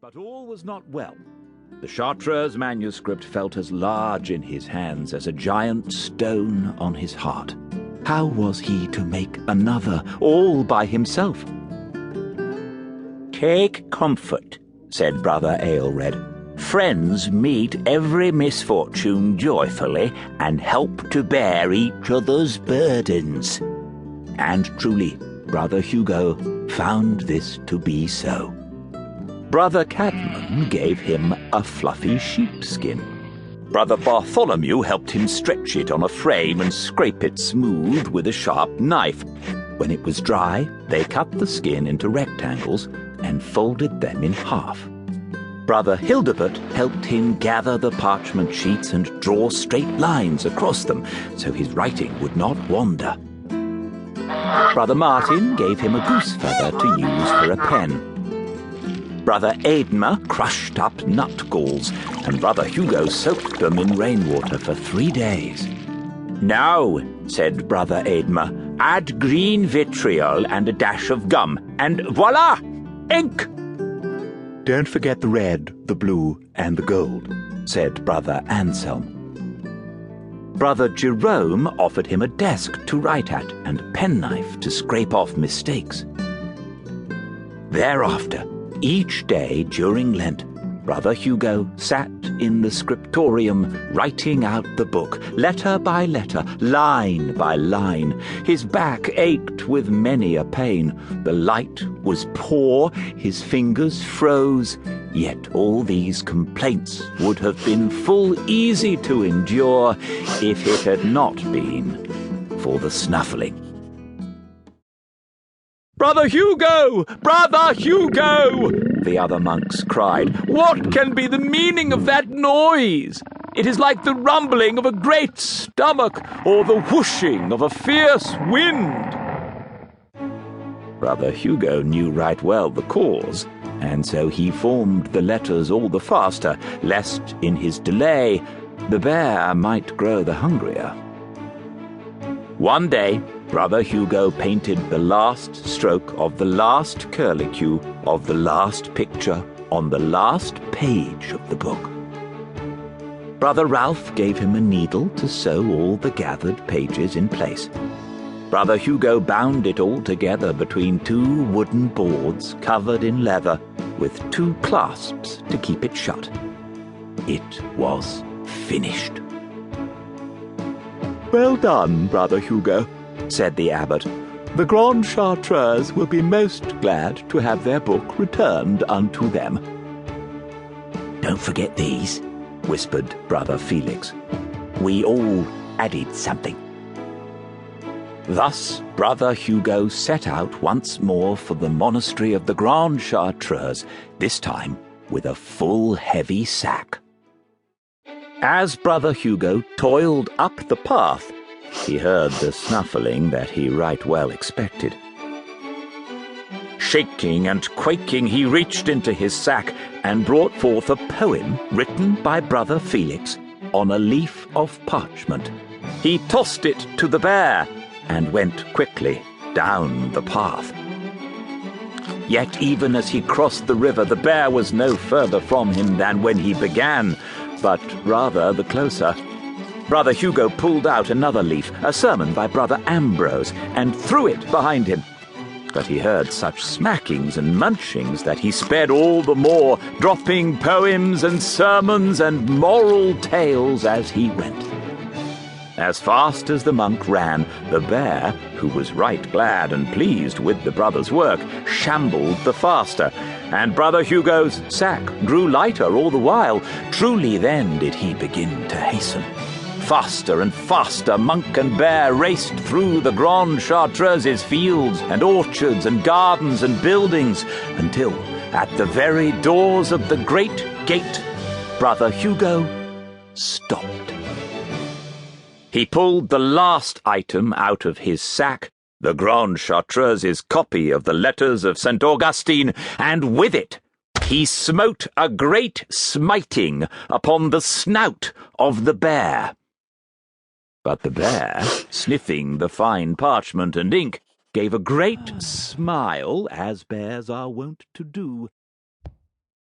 But all was not well. The Chartreuse manuscript felt as large in his hands as a giant stone on his heart. How was he to make another all by himself? "Take comfort," said Brother Aelred. "Friends meet every misfortune joyfully and help to bear each other's burdens." And truly, Brother Hugo found this to be so. Brother Cadman gave him a fluffy sheepskin. Brother Bartholomew helped him stretch it on a frame and scrape it smooth with a sharp knife. When it was dry, they cut the skin into rectangles and folded them in half. Brother Hildebert helped him gather the parchment sheets and draw straight lines across them so his writing would not wander. Brother Martin gave him a goose feather to use for a pen. Brother Eadmer crushed up nut galls, and Brother Hugo soaked them in rainwater for 3 days. "Now," said Brother Eadmer, "add green vitriol and a dash of gum, and voila! Ink!" "Don't forget the red, the blue, and the gold," said Brother Anselm. Brother Jerome offered him a desk to write at and a penknife to scrape off mistakes. Thereafter, each day during Lent, Brother Hugo sat in the scriptorium writing out the book, letter by letter, line by line. His back ached with many a pain. The light was poor, his fingers froze, yet all these complaints would have been full easy to endure if it had not been for the snuffling. "Brother Hugo! Brother Hugo!" the other monks cried. "What can be the meaning of that noise? It is like the rumbling of a great stomach or the whooshing of a fierce wind." Brother Hugo knew right well the cause, and so he formed the letters all the faster, lest in his delay the bear might grow the hungrier. One day, Brother Hugo painted the last stroke of the last curlicue of the last picture on the last page of the book. Brother Ralph gave him a needle to sew all the gathered pages in place. Brother Hugo bound it all together between 2 wooden boards covered in leather with 2 clasps to keep it shut. It was finished. "Well done, Brother Hugo," said the abbot. "The Grand Chartreuse will be most glad to have their book returned unto them." "Don't forget these," whispered Brother Felix. "We all added something." Thus Brother Hugo set out once more for the monastery of the Grand Chartreuse, this time with a full heavy sack. As Brother Hugo toiled up the path, he heard the snuffling that he right well expected. Shaking and quaking, he reached into his sack and brought forth a poem written by Brother Felix on a leaf of parchment. He tossed it to the bear and went quickly down the path. Yet even as he crossed the river, the bear was no further from him than when he began, but rather the closer. Brother Hugo pulled out another leaf, a sermon by Brother Ambrose, and threw it behind him. But he heard such smackings and munchings that he sped all the more, dropping poems and sermons and moral tales as he went. As fast as the monk ran, the bear, who was right glad and pleased with the brother's work, shambled the faster, and Brother Hugo's sack grew lighter all the while. Truly then did he begin to hasten. Faster and faster monk and bear raced through the Grand Chartreuse's fields and orchards and gardens and buildings, until, at the very doors of the great gate, Brother Hugo stopped. He pulled the last item out of his sack, the Grand Chartreuse's copy of the letters of St. Augustine, and with it he smote a great smiting upon the snout of the bear. But the bear, sniffing the fine parchment and ink, gave a great smile, as bears are wont to do,